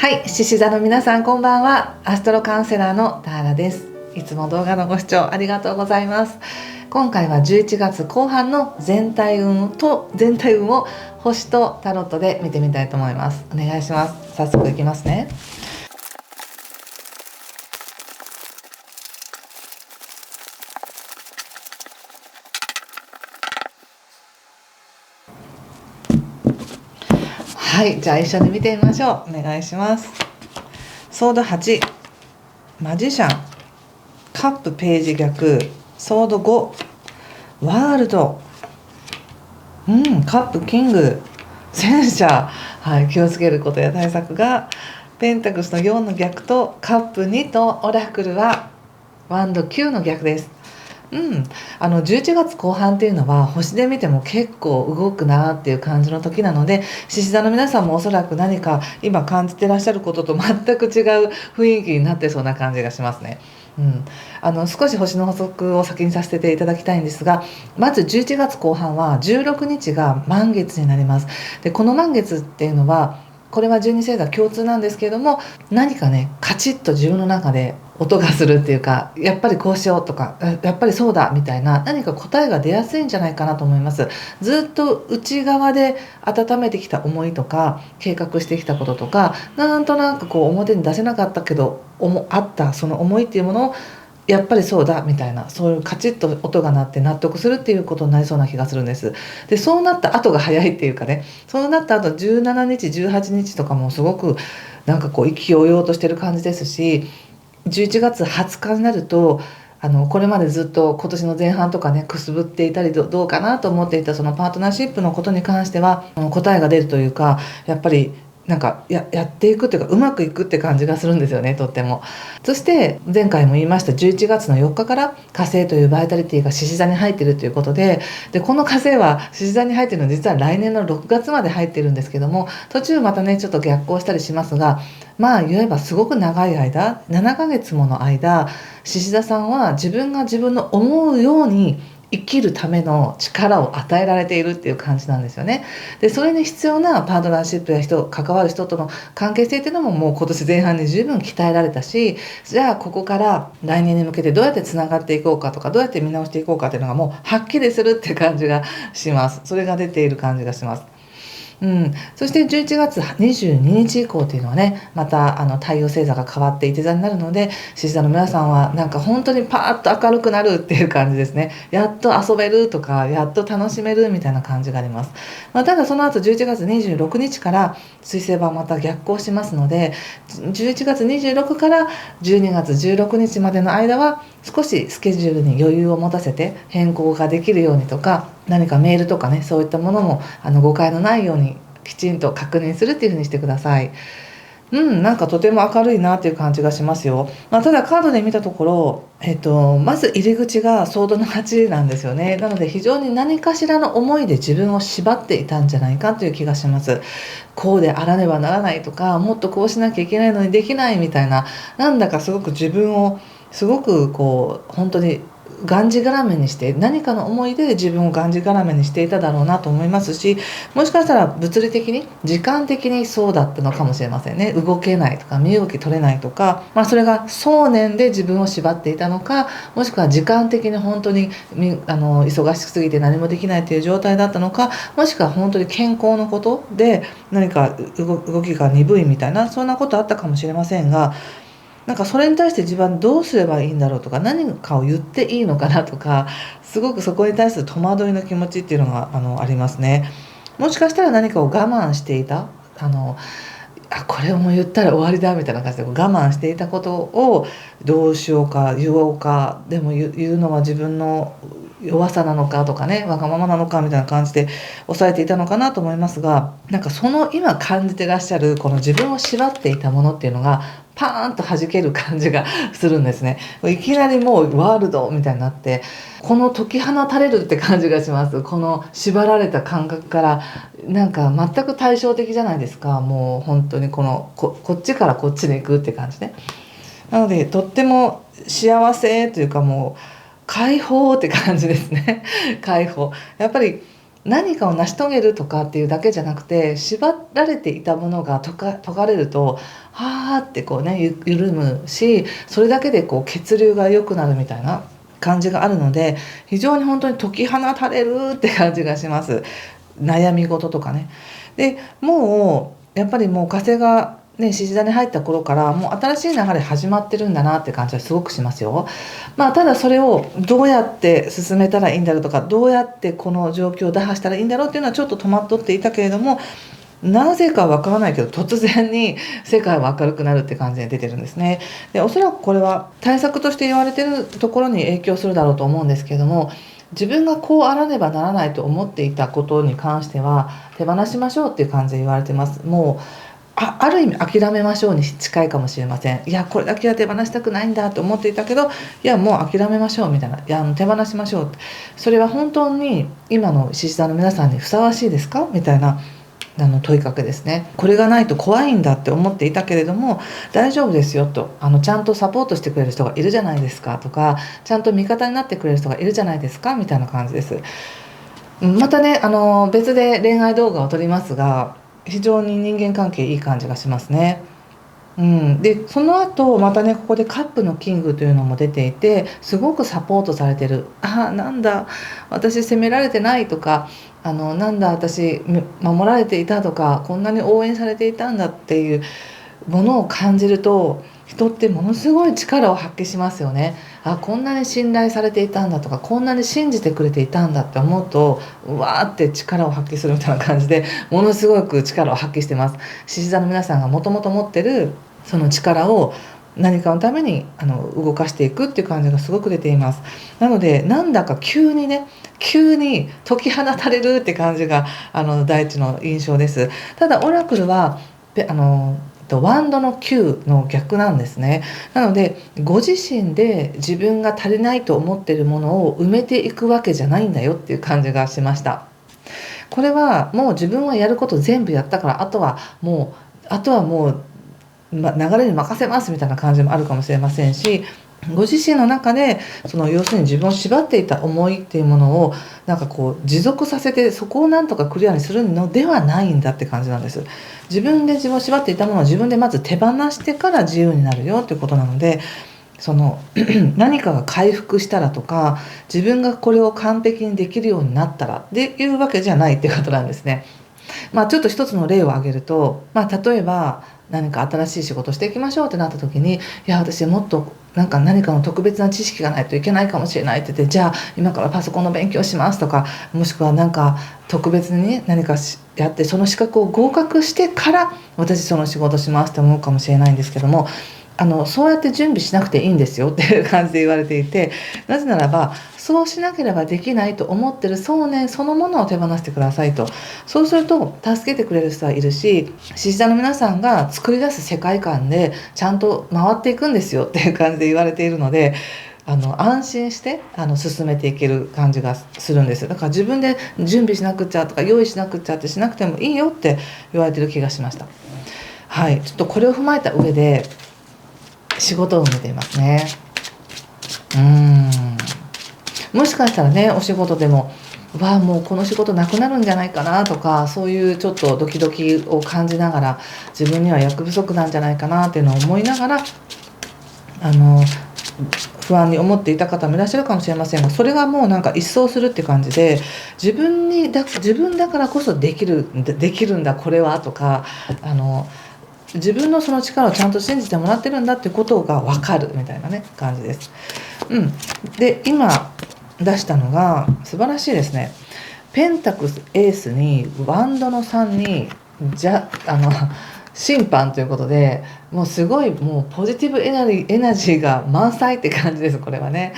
はい、獅子座の皆さんこんばんは。アストロカウンセラーのターラです。いつも動画のご視聴ありがとうございます。今回は11月後半の全体運を星とタロットで見てみたいと思います。お願いします。早速いきますね。はい、じゃあ一緒に見てみましょう。お願いします。ソード8、マジシャン、カップページ逆、ソード5、ワールド、カップキング、戦車、はい、気をつけることや対策が、ペンタクスの4の逆とカップ2とオラクルはワンド9の逆です。11月後半っていうのは星で見ても結構動くなっていう感じの時なので、獅子座の皆さんもおそらく何か今感じてらっしゃることと全く違う雰囲気になってそうな感じがしますね。少し星の補足を先にさせていただきたいんですが、まず11月後半は16日が満月になります。でこの満月っていうのはこれは十二星座共通なんですけれども、何かねカチッと自分の中で音がするっていうか、やっぱりこうしようとか、やっぱりそうだみたいな何か答えが出やすいんじゃないかなと思います。ずっと内側で温めてきた思いとか計画してきたこととか、なんとなくこう表に出せなかったけどあったその思いっていうものをやっぱりそうだみたいな、そういうカチッと音が鳴って納得するっていうことになりそうな気がするんです。でそうなった後が早いっていうかね、そうなった後17日18日とかもすごくなんかこう意気揚々としてる感じですし、11月20日になるとこれまでずっと今年の前半とかねくすぶっていたりどうかなと思っていたそのパートナーシップのことに関しては答えが出るというか、やっぱりなんかやっていくというかうまくいくって感じがするんですよね、とっても。そして前回も言いました11月の4日から火星というバイタリティが獅子座に入っているということで、この火星は獅子座に入っているのは実は来年の6月まで入っているんですけども、途中またねちょっと逆行したりしますが、まあ言えばすごく長い間7ヶ月もの間獅子座さんは自分が自分の思うように生きるための力を与えられているっていう感じなんですよね。でそれに必要なパートナーシップや関わる人との関係性っていうのももう今年前半に十分鍛えられたし、じゃあここから来年に向けてどうやってつながっていこうかとかどうやって見直していこうかっていうのがもうはっきりするっていう感じがします。それが出ている感じがします。そして11月22日以降というのはね、また太陽星座が変わっていて座になるので、獅子座の皆さんはなんか本当にパーッと明るくなるっていう感じですね。やっと遊べるとかやっと楽しめるみたいな感じがあります。ただその後11月26日から水星はまた逆行しますので、11月26から12月16日までの間は少しスケジュールに余裕を持たせて変更ができるようにとか、何かメールとかねそういったものも誤解のないようにきちんと確認するっていうふうにしてください。なんかとても明るいなっていう感じがしますよ。ただカードで見たところ、まず入り口がソードの8なんですよね。なので非常に何かしらの思いで自分を縛っていたんじゃないかという気がします。こうであらねばならないとか、もっとこうしなきゃいけないのにできないみたいな、なんだかすごく自分をすごくこう本当にがんじがらめにして、何かの思いで自分をがんじがらめにしていただろうなと思いますし、もしかしたら物理的に時間的にそうだったのかもしれませんね。動けないとか身動き取れないとか、それが想念で自分を縛っていたのか、もしくは時間的に本当に忙しすぎて何もできないという状態だったのか、もしくは本当に健康のことで何か動きが鈍いみたいな、そんなことあったかもしれませんが、なんかそれに対して自分はどうすればいいんだろうとか、何かを言っていいのかなとか、すごくそこに対する戸惑いの気持ちっていうのがありますね。もしかしたら何かを我慢していた、これをもう言ったら終わりだみたいな感じで我慢していたことをどうしようか言おうか、でも言うのは自分の弱さなのかとかね、わがままなのかみたいな感じで抑えていたのかなと思いますが、なんかその今感じてらっしゃるこの自分を縛っていたものっていうのがパーンと弾ける感じがするんですね。いきなりもうワールドみたいになって、この解き放たれるって感じがします。この縛られた感覚からなんか全く対照的じゃないですか。もう本当にこっちからこっちに行くって感じね。なのでとっても幸せというか、もう解放って感じですね。解放。やっぱり何かを成し遂げるとかっていうだけじゃなくて、縛られていたものが解かれるとはーってこうね緩むし、それだけでこう血流が良くなるみたいな感じがあるので、非常に本当に解き放たれるって感じがします。悩み事とかね。でもうやっぱりもう火星がね獅子座に入った頃からもう新しい流れ始まってるんだなって感じはすごくしますよ。ただそれをどうやって進めたらいいんだろうとか、どうやってこの状況を打破したらいいんだろうっていうのはちょっと戸惑っていたけれども、なぜかわからないけど突然に世界は明るくなるって感じで出てるんですね。でおそらくこれは対策として言われてるところに影響するだろうと思うんですけども、自分がこうあらねばならないと思っていたことに関しては手放しましょうっていう感じで言われてます。もうある意味諦めましょうに近いかもしれません。いやこれだけは手放したくないんだと思っていたけど、いやもう諦めましょうみたいな、いや手放しましょうって、それは本当に今の獅子座の皆さんにふさわしいですかみたいな問いかけですね。これがないと怖いんだって思っていたけれども大丈夫ですよと、ちゃんとサポートしてくれる人がいるじゃないですかとか、ちゃんと味方になってくれる人がいるじゃないですかみたいな感じです。またね別で恋愛動画を撮りますが、非常に人間関係いい感じがしますね。でその後またねここでカップのキングというのも出ていて、すごくサポートされてる。なんだ私責められてないとか、なんだ私守られていたとか、こんなに応援されていたんだっていうものを感じると、人ってものすごい力を発揮しますよね。こんなに信頼されていたんだとか、こんなに信じてくれていたんだって思うと、うわーって力を発揮するみたいな感じで、ものすごく力を発揮してます。獅子座の皆さんがもともと持ってるその力を何かのために動かしていくっていう感じがすごく出ています。なのでなんだか急に解き放たれるって感じが第一の印象です。ただオラクルはワンドの9の逆なんですね。なのでご自身で自分が足りないと思っているものを埋めていくわけじゃないんだよっていう感じがしました。これはもう自分はやること全部やったから、あとはもう流れに任せますみたいな感じもあるかもしれませんし、ご自身の中で要するに自分を縛っていた思いっていうものをなんかこう持続させて、そこをなんとかクリアにするのではないんだって感じなんです。自分で自分を縛っていたものを自分でまず手放してから自由になるよっていうことなので、何かが回復したらとか、自分がこれを完璧にできるようになったらっていうわけじゃないっていうことなんですね。ちょっと一つの例を挙げると、例えば何か新しい仕事をしていきましょうってなった時に、いや私もっと何かの特別な知識がないといけないかもしれないって言って、じゃあ今からパソコンの勉強しますとか、もしくは何か特別に何かやってその資格を合格してから私その仕事しますって思うかもしれないんですけども、そうやって準備しなくていいんですよっていう感じで言われていて、なぜならばそうしなければできないと思ってる想念そのものを手放してくださいと。そうすると助けてくれる人はいるし、獅子座の皆さんが作り出す世界観でちゃんと回っていくんですよっていう感じで言われているので、安心して進めていける感じがするんです。だから自分で準備しなくちゃとか用意しなくちゃってしなくてもいいよって言われてる気がしました。はい、ちょっとこれを踏まえた上で仕事を見ていますね。もしかしたらね、お仕事でももうこの仕事なくなるんじゃないかなとか、そういうちょっとドキドキを感じながら、自分には役不足なんじゃないかなっていうのを思いながら不安に思っていた方もいらっしゃるかもしれませんが、それがもうなんか一掃するって感じで、自分だからこそできるんだこれはとか、自分のその力をちゃんと信じてもらってるんだってことが分かるみたいなね感じです。で今出したのが素晴らしいですね。ペンタクスエースにワンドの3に審判ということで、もうすごいもうポジティブエナジーが満載って感じです。これはね。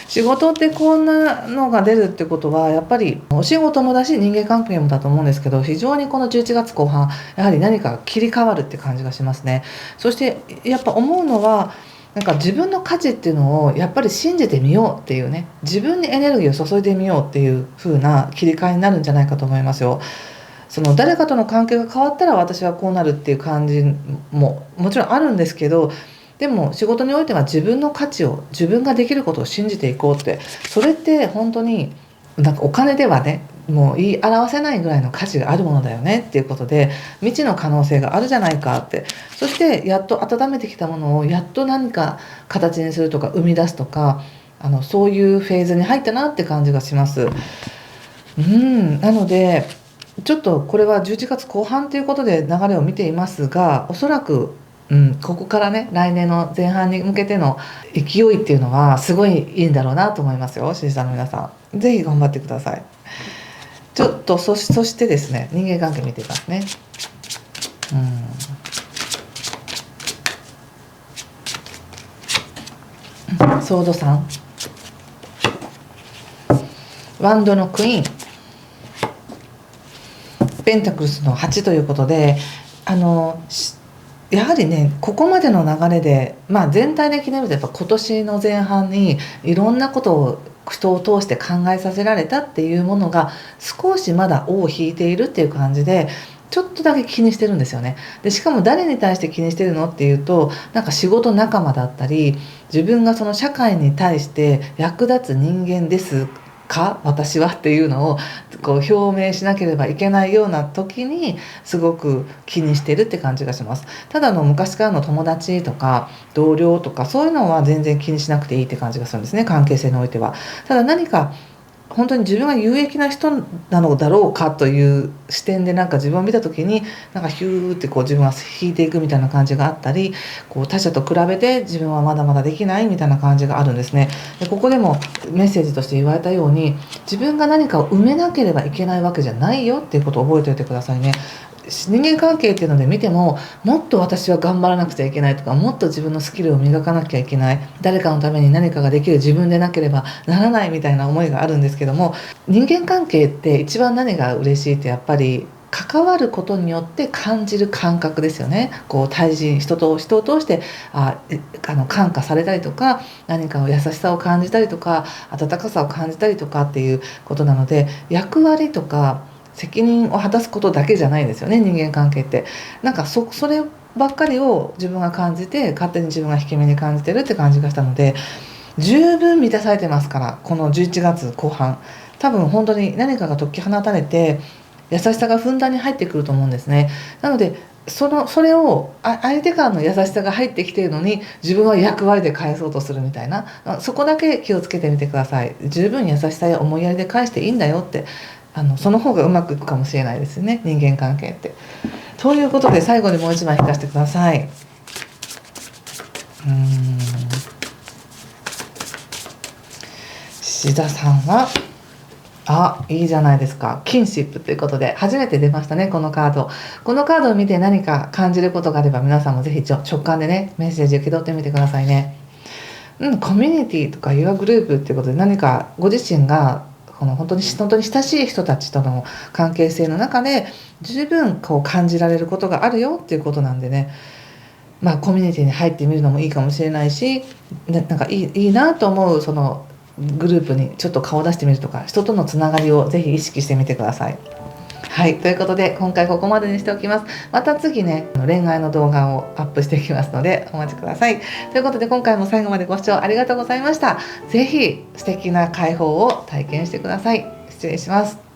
仕事ってこんなのが出るってことは、やっぱりお仕事もだし人間関係もだと思うんですけど、非常にこの11月後半やはり何か切り替わるって感じがしますね。そしてやっぱ思うのは、なんか自分の価値っていうのをやっぱり信じてみようっていうね、自分にエネルギーを注いでみようっていう風な切り替えになるんじゃないかと思いますよ。誰かとの関係が変わったら私はこうなるっていう感じももちろんあるんですけど、でも仕事においては自分の価値を、自分ができることを信じていこうって、それって本当になんかお金ではねもう言い表せないぐらいの価値があるものだよねっていうことで、未知の可能性があるじゃないかって。そしてやっと温めてきたものをやっと何か形にするとか生み出すとか、そういうフェーズに入ったなって感じがします。なのでちょっとこれは11月後半ということで流れを見ていますが、おそらく、ここからね来年の前半に向けての勢いっていうのはすごいいいんだろうなと思いますよ。審査の皆さんぜひ頑張ってください。ちょっとそしてですね、人間関係見ていますね。ソード3、ワンドのクイーン、ペンタクルスの8ということで、やはりねここまでの流れで、全体的に見るとやっぱ今年の前半にいろんなことを人を通して考えさせられたっていうものが少しまだ尾を引いているっていう感じで、ちょっとだけ気にしてるんですよね。でしかも誰に対して気にしてるのっていうと、なんか仕事仲間だったり、自分がその社会に対して役立つ人間ですか私はっていうのをこう表明しなければいけないような時にすごく気にしてるって感じがします。ただの昔からの友達とか同僚とかそういうのは全然気にしなくていいって感じがするんですね、関係性においては。ただ何か本当に自分が有益な人なのだろうかという視点でなんか自分を見た時になんかヒューってこう自分は引いていくみたいな感じがあったり、こう他者と比べて自分はまだまだできないみたいな感じがあるんですね。でここでもメッセージとして言われたように、自分が何かを埋めなければいけないわけじゃないよっていうことを覚えておいてくださいね。人間関係っていうので見ても、もっと私は頑張らなくちゃいけないとか、もっと自分のスキルを磨かなきゃいけない、誰かのために何かができる自分でなければならないみたいな思いがあるんですけども、人間関係って一番何が嬉しいってやっぱり関わることによって感じる感覚ですよね。こう対人人を通して感化されたりとか、何かの優しさを感じたりとか温かさを感じたりとかっていうことなので、役割とか責任を果たすことだけじゃないんですよね、人間関係って。なんかそればっかりを自分が感じて、勝手に自分が引け目に感じてるって感じがしたので、十分満たされてますから、この11月後半多分本当に何かが解き放たれて優しさがふんだんに入ってくると思うんですね。なのでそれを相手からの優しさが入ってきているのに自分は役割で返そうとするみたいな、そこだけ気をつけてみてください。十分優しさや思いやりで返していいんだよって、その方がうまくいくかもしれないですね、人間関係って。ということで最後にもう一枚引かせてください。志田さんは、いいじゃないですか、キンシップということで初めて出ましたね、このカード。このカードを見て何か感じることがあれば、皆さんもぜひ直感でねメッセージ受け取ってみてくださいね。コミュニティとかユアグループっていうことで、何かご自身がこの本当に親しい人たちとの関係性の中で十分こう感じられることがあるよっていうことなんでね、コミュニティに入ってみるのもいいかもしれないし、なんかいいなと思うそのグループにちょっと顔を出してみるとか、人とのつながりをぜひ意識してみてください。はい、ということで今回ここまでにしておきます。また次ね恋愛の動画をアップしていきますのでお待ちください。ということで今回も最後までご視聴ありがとうございました。ぜひ素敵な解放を体験してください。失礼します。